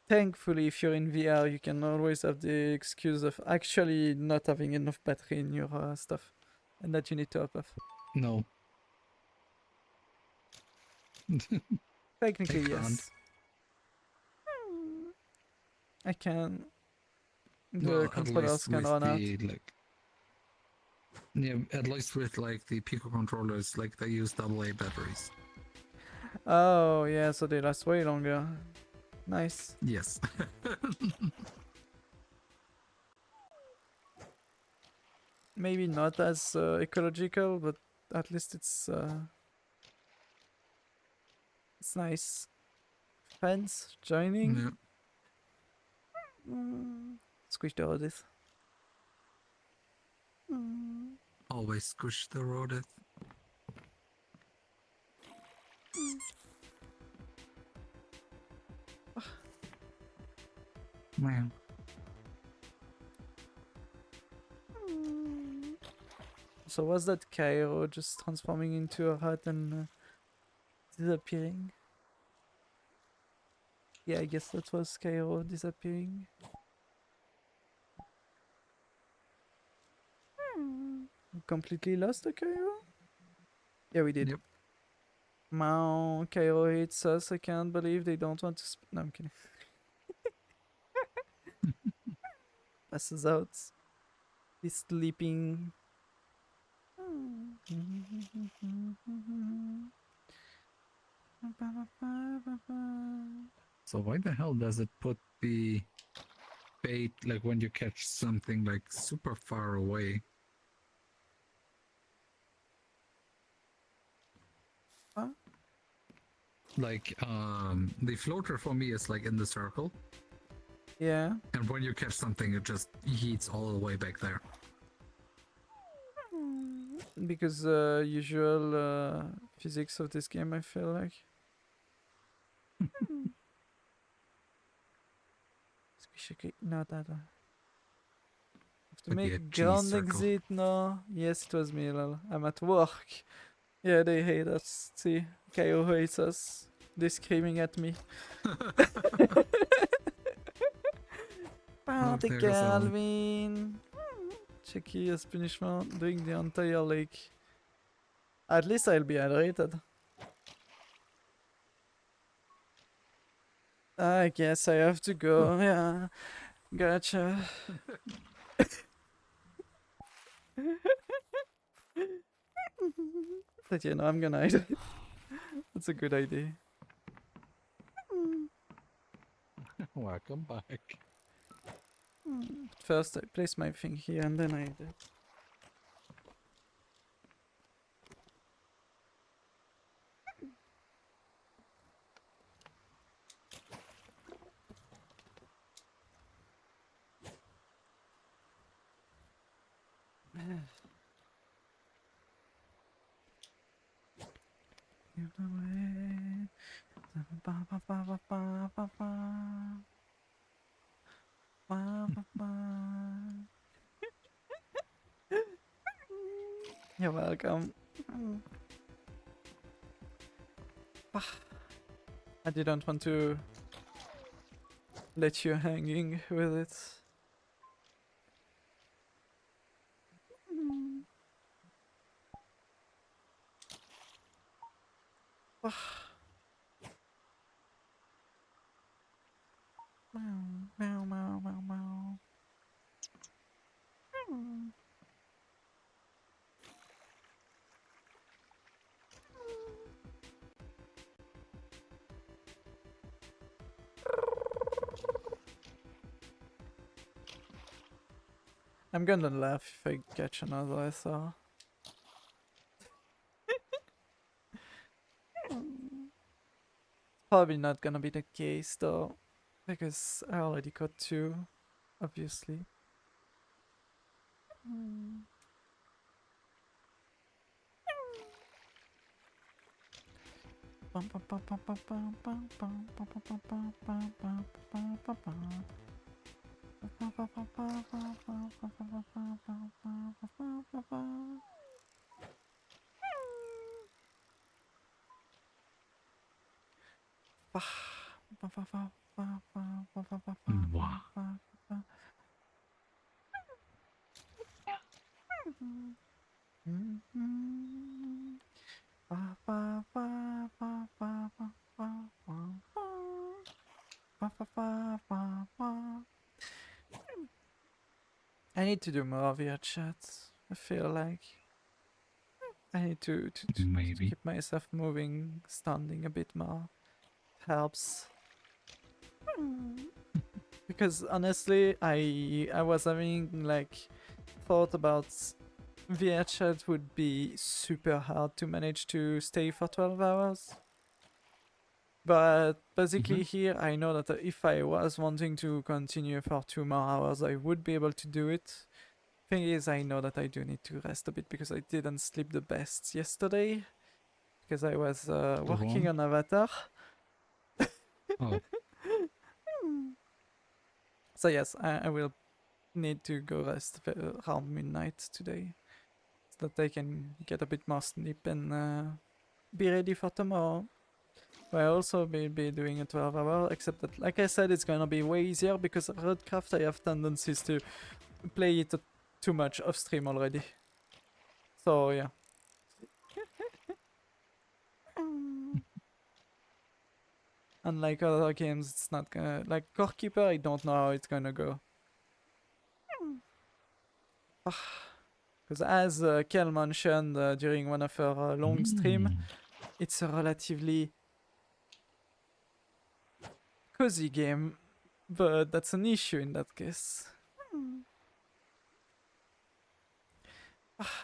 Thankfully, if you're in VR, you can always have the excuse of actually not having enough battery in your stuff, and that you need to top off. No. Technically, I can't. yes. I can. The Well, at controllers least can with run out. the like. Yeah, at least with like the Pico controllers, like they use AA batteries. Oh, yeah, so they last way longer. Nice. Yes. Maybe not as ecological, but at least it's nice. Fans joining. Yeah. Squish the Rodith. Always squish the road. Man. So was that Cairo just transforming into a hut and disappearing? Yeah, I guess that was Cairo disappearing. We completely lost the Cairo? Yeah, we did. Yep. Mao, Cairo hates us. I can't believe they don't want to. No, I'm kidding. Passes out. He's sleeping. So why the hell does it put the bait like when you catch something like super far away? Huh? Like the floater for me is like in the circle, Yeah. and when you catch something, it just yeets all the way back there. Because usual physics of this game, I feel like. Squishy, no, that. Have to With the make cheese ground circle. exit. No. Yes, it was me. Lol. I'm at work. Yeah, they hate us. See, Kaio hates us. They're screaming at me. Party There's Calvin. Cheeky as punishment, doing the entire lake. At least I'll be hydrated. I guess I have to go. Yeah, gotcha. But you know, I'm gonna hydrate. That's a good idea. welcome back. First, I place my thing here and then I hydrate. You're welcome. I didn't want to let you hanging with it. Meow, meow, meow, meow. I'm gonna laugh if I catch another SR. Probably not gonna be the case though, because I already got two, obviously. Wow. I need to do more VRchat. I feel like I need to Maybe. keep myself moving, standing a bit more. Helps. Because honestly, I was having like thought about VRchat would be super hard to manage to stay for 12 hours. But basically here I know that if I was wanting to continue for 2 more hours, I would be able to do it. Thing is, I know that I do need to rest a bit because I didn't sleep the best yesterday. Because I was working Wrong. on Avatar. Oh, So yes, I will need to go rest around midnight today. So that I can get a bit more sleep and be ready for tomorrow. I also will be doing a 12 hour, except that, like I said, it's gonna be way easier because Roadcraft I have tendencies to play it too much off stream already. So yeah. Unlike other games, it's not gonna... Like Core Keeper, I don't know how it's gonna go. Because as Kel mentioned during one of her long stream, it's a relatively cozy game, but that's an issue in that case.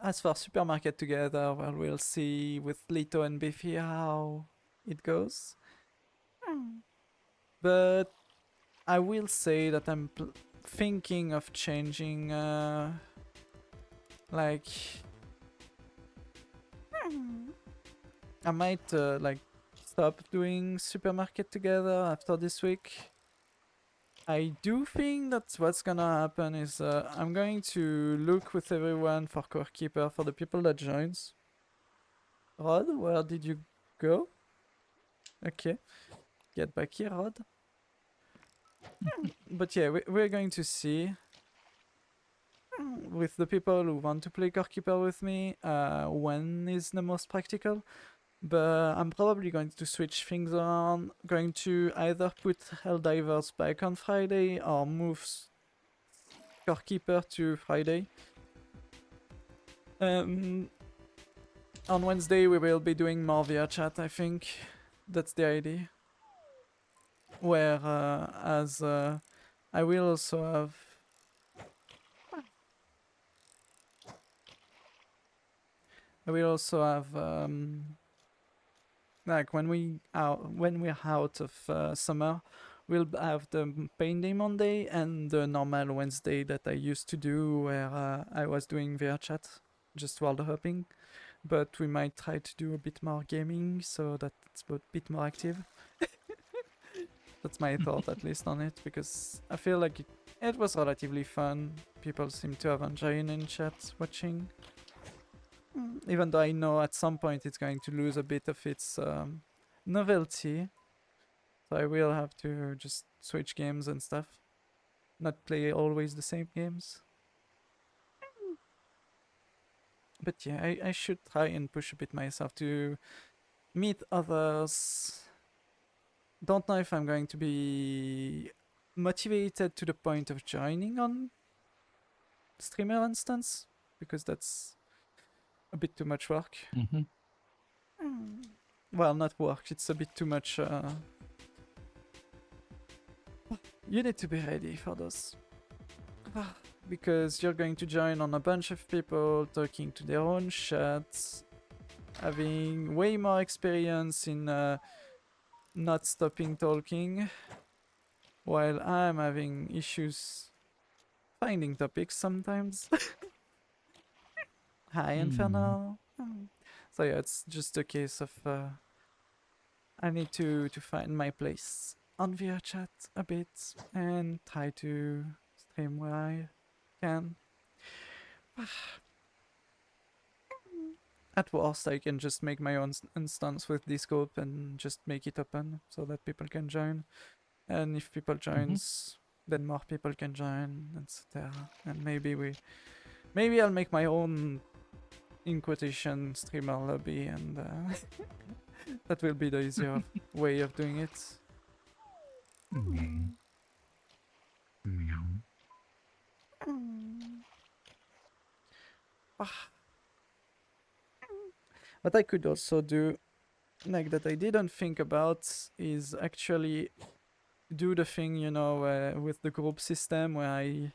As for Supermarket Together, well, we'll see with Lito and Biffy how it goes. But I will say that I'm thinking of changing, like... I might, like, stop doing Supermarket Together after this week. I do think that what's gonna happen is I'm going to look with everyone for Core Keeper for the people that joins. Rod, where did you go? Okay, get back here, Rod. But yeah, we're going to see with the people who want to play Core Keeper with me when is the most practical. But I'm probably going to switch things around, going to either put Helldivers back on Friday or move Core Keeper to Friday. On Wednesday we will be doing more VRchat, I think. That's the idea. Where as I will also have... like when we're out of summer, we'll have the Pain Day Monday and the normal Wednesday that I used to do, where I was doing VRchat, just world hopping. But we might try to do a bit more gaming so that it's a bit more active. That's my thought, at least, on it, because I feel like it was relatively fun. People seem to have enjoyed in chat watching. Even though I know at some point it's going to lose a bit of its novelty. So I will have to just switch games and stuff. Not play always the same games. But yeah, I should try and push a bit myself to meet others. Don't know if I'm going to be motivated to the point of joining on streamer instance, because that's a bit too much work. Well, not work, it's a bit too much. You need to be ready for those. Because you're going to join on a bunch of people talking to their own chats, having way more experience in not stopping talking, while I'm having issues finding topics sometimes. Hi, Infernal. So yeah, it's just a case of I need to find my place on VRchat a bit and try to stream where I can. At worst, I can just make my own instance with this scope and just make it open so that people can join. And if people joins, then more people can join, etc. And maybe I'll make my own, in quotation, streamer lobby, and that will be the easier way of doing it. Mm. Meow. What I could also do, like that I didn't think about, is actually do the thing, with the group system where I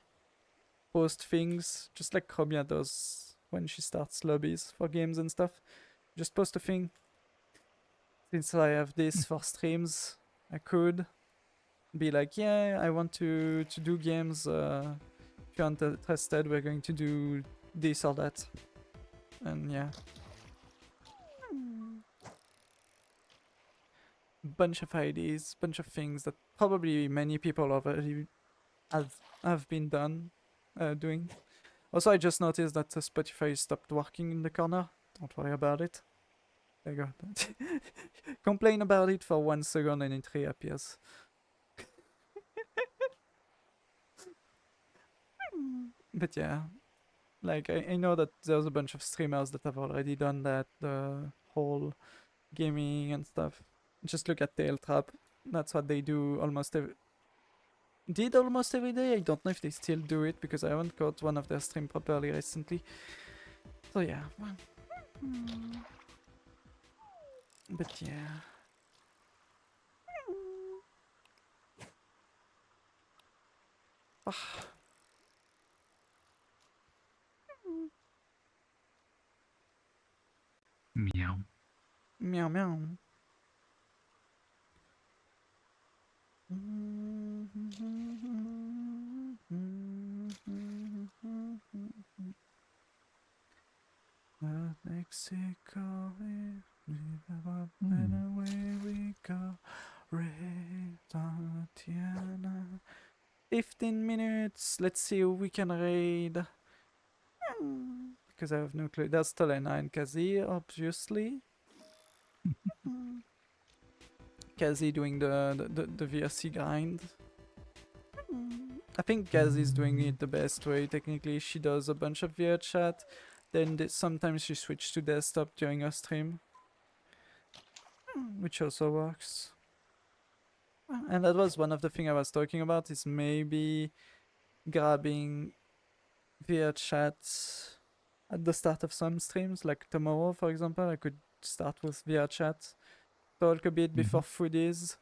post things, just like Chromia does when she starts lobbies for games and stuff. Just post a thing. Since I have this for streams, I could be like, yeah, I want to do games. If you're interested, we're going to do this or that. And yeah. Bunch of ideas, bunch of things that probably many people already have been doing. Also, I just noticed that Spotify stopped working in the corner. Don't worry about it. There you go. Complain about it for 1 second and it reappears. But yeah, like I know that there's a bunch of streamers that have already done that, the whole gaming and stuff. Just look at Tailtrap. That's what they do almost almost every day. I don't know if they still do it because I haven't caught one of their stream properly recently. So yeah. But yeah. Meow. Meow meow. Mexico, and away we go. Raid Tatiana. 15 minutes. Let's see who we can raid. Because I have no clue. There's Tolena and Kazi, obviously. Kazi doing the VRC grind. I think Kazi is doing it the best way. Technically, she does a bunch of VRchat. Then sometimes she switches to desktop during her stream, which also works. And that was one of the things I was talking about, is maybe grabbing VRchat at the start of some streams. Like tomorrow, for example, I could start with VRchat, talk a bit before foodies.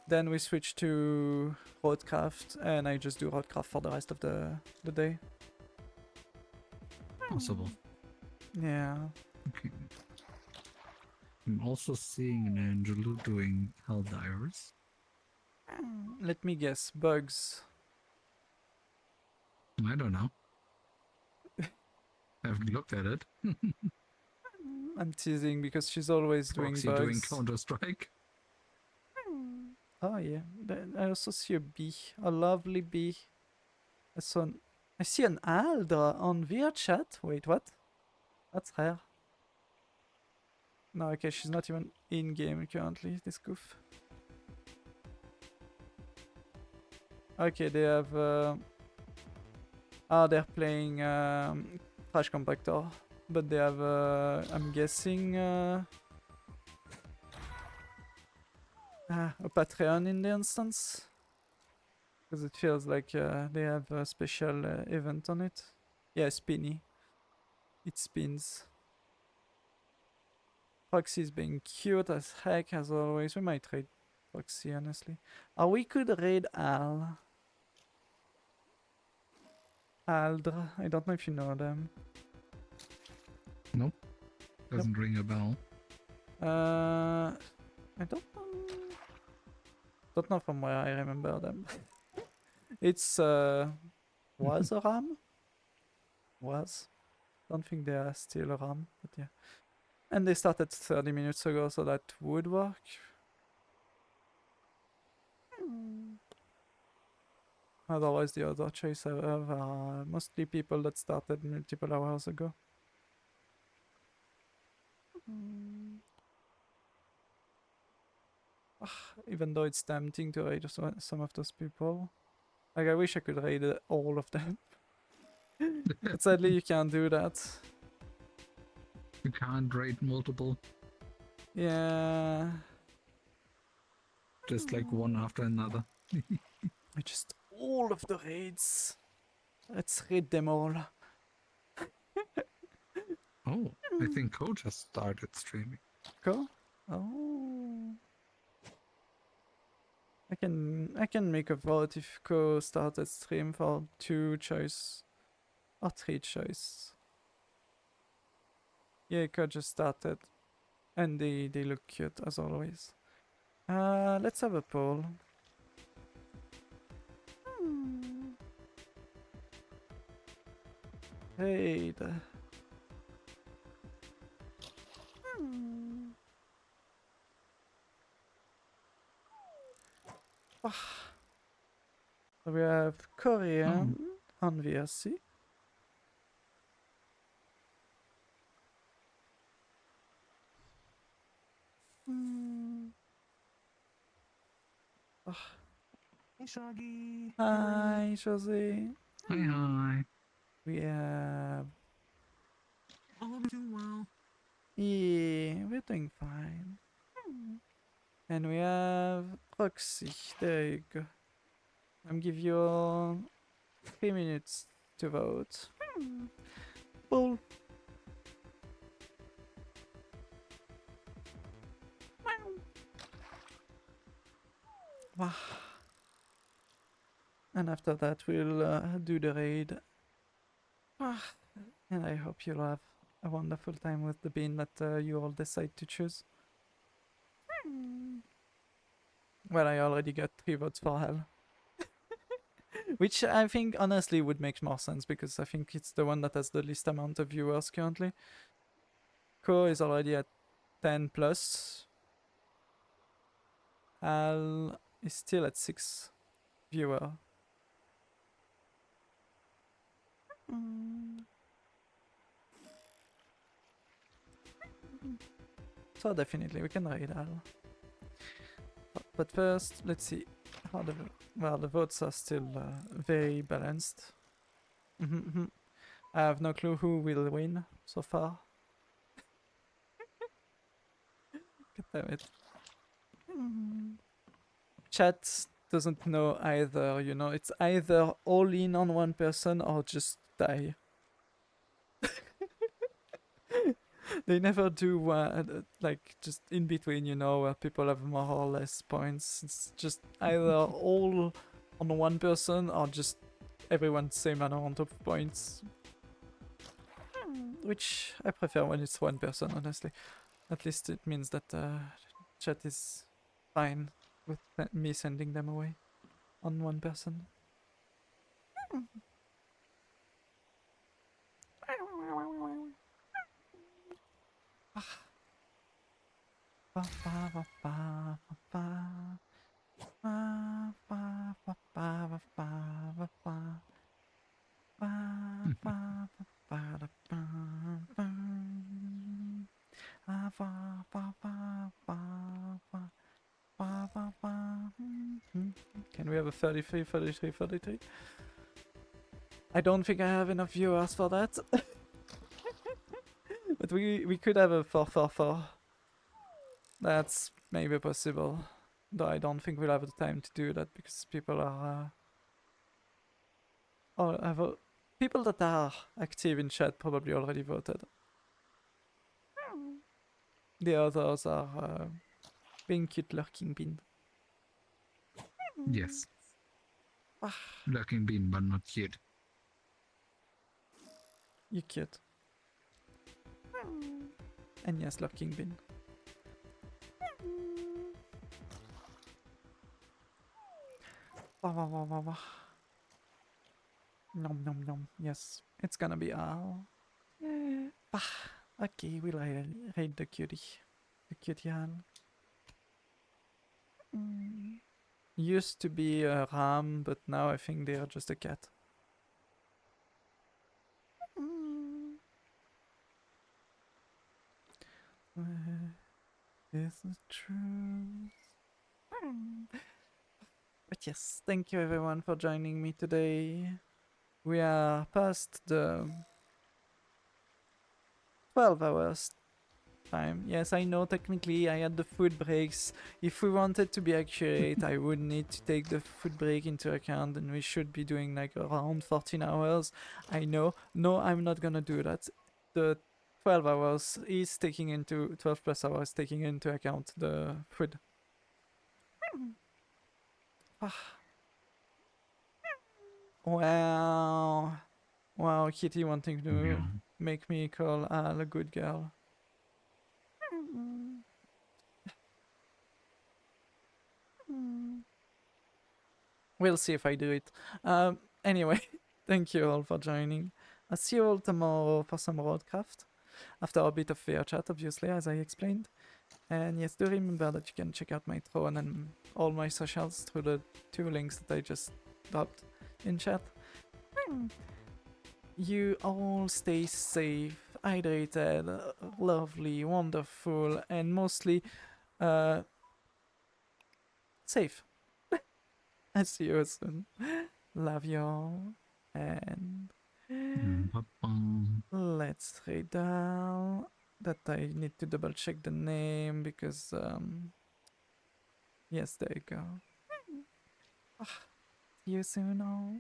Then we switch to Roadcraft, and I just do Roadcraft for the rest of the day. Possible. Yeah. Okay. I'm also seeing an Angelo doing Helldivers. Let me guess. Bugs. I don't know. I haven't looked at it. I'm teasing because she's always Proxy doing bugs. doing Counter-Strike. Oh yeah. I also see a bee. A lovely bee. I see an Aldra on VRchat. Wait, what? That's rare. No, okay, she's not even in-game currently, this goof. Okay, they have... they're playing Trash Compactor. But they have, I'm guessing... a Patreon in the instance. Because it feels like they have a special event on it. Yeah, Spinny. It spins. Proxy's being cute as heck as always. We might trade Proxy, honestly. Or we could raid Al. Aldra. I don't know if you know them. Nope. Doesn't ring a bell. I don't know. Don't know from where I remember them. It's was a RAM? Was. Don't think they are still a RAM, but yeah. And they started 30 minutes ago, so that would work. Otherwise, the other choice I have are mostly people that started multiple hours ago. Even though it's tempting to raid some of those people. Like, I wish I could raid all of them. But sadly, you can't do that. You can't raid multiple, Yeah. just like one after another. Just all of the raids. Let's raid them all. Oh, I think Cole just started streaming. Go. Oh. I can make a vote if Ko started stream for 2 choice or 3 choice. Yeah, Ko just started. And they look cute as always. Let's have a poll. Raid. So we have Korean on VRC. Hey, Shaggy. Hi, Jose. Hi, hi. We have... Oh, I'm doing well. Yeah, we're doing fine. And we have Roxy. There you go. I'm give you 3 minutes to vote. Poll. Wow. And after that, we'll do the raid. And I hope you'll have a wonderful time with the bean that you all decide to choose. Well, I already got 3 votes for Hell. Which I think honestly would make more sense because I think it's the one that has the least amount of viewers currently. Ko is already at 10 plus. Hal is still at 6 viewer. So definitely we can raid Hal. But first, let's see how the votes are still very balanced. I have no clue who will win so far. God damn it. Chat doesn't know either, you know, it's either all in on one person or just die. They never do like just in between, you know, where people have more or less points. It's just either all on one person or just everyone same amount of points. Which I prefer when it's one person, honestly. At least it means that chat is fine with me sending them away on one person. Can we have a 33, 33, 33? I don't think I have enough viewers for that. But we could have a 444. That's maybe possible. Though I don't think we'll have the time to do that because people are... people that are active in chat probably already voted. The others are being cute lurking bean. Yes. Lurking bean, but not cute. You cute. And yes, lurking bean. Nom nom nom. Yes, it's gonna be Al. Yeah. Okay, we'll raid the cutie. The cutie Al. Used to be a ram, but now I think they are just a cat. Where is the truth? But yes, thank you everyone for joining me today. We are past the 12 hours time. Yes, I know technically I had the food breaks. If we wanted to be accurate, I would need to take the food break into account and we should be doing like around 14 hours. I know. No, I'm not gonna do that. The 12 hours is taking into 12 plus hours taking into account the food. Wow. Wow, Kitty wanting to Yeah. make me call Al a good girl. We'll see if I do it. Anyway, thank you all for joining. I'll see you all tomorrow for some roadcraft. After a bit of VRchat, obviously, as I explained. And yes, do remember that you can check out my throne and all my socials through the 2 links that I just dropped in chat. You all stay safe, hydrated, lovely, wonderful, and mostly safe. I'll see you soon. Love you all. And Bye-bye. let's read down that I need to double check the name because yes, there you go. See you soon all.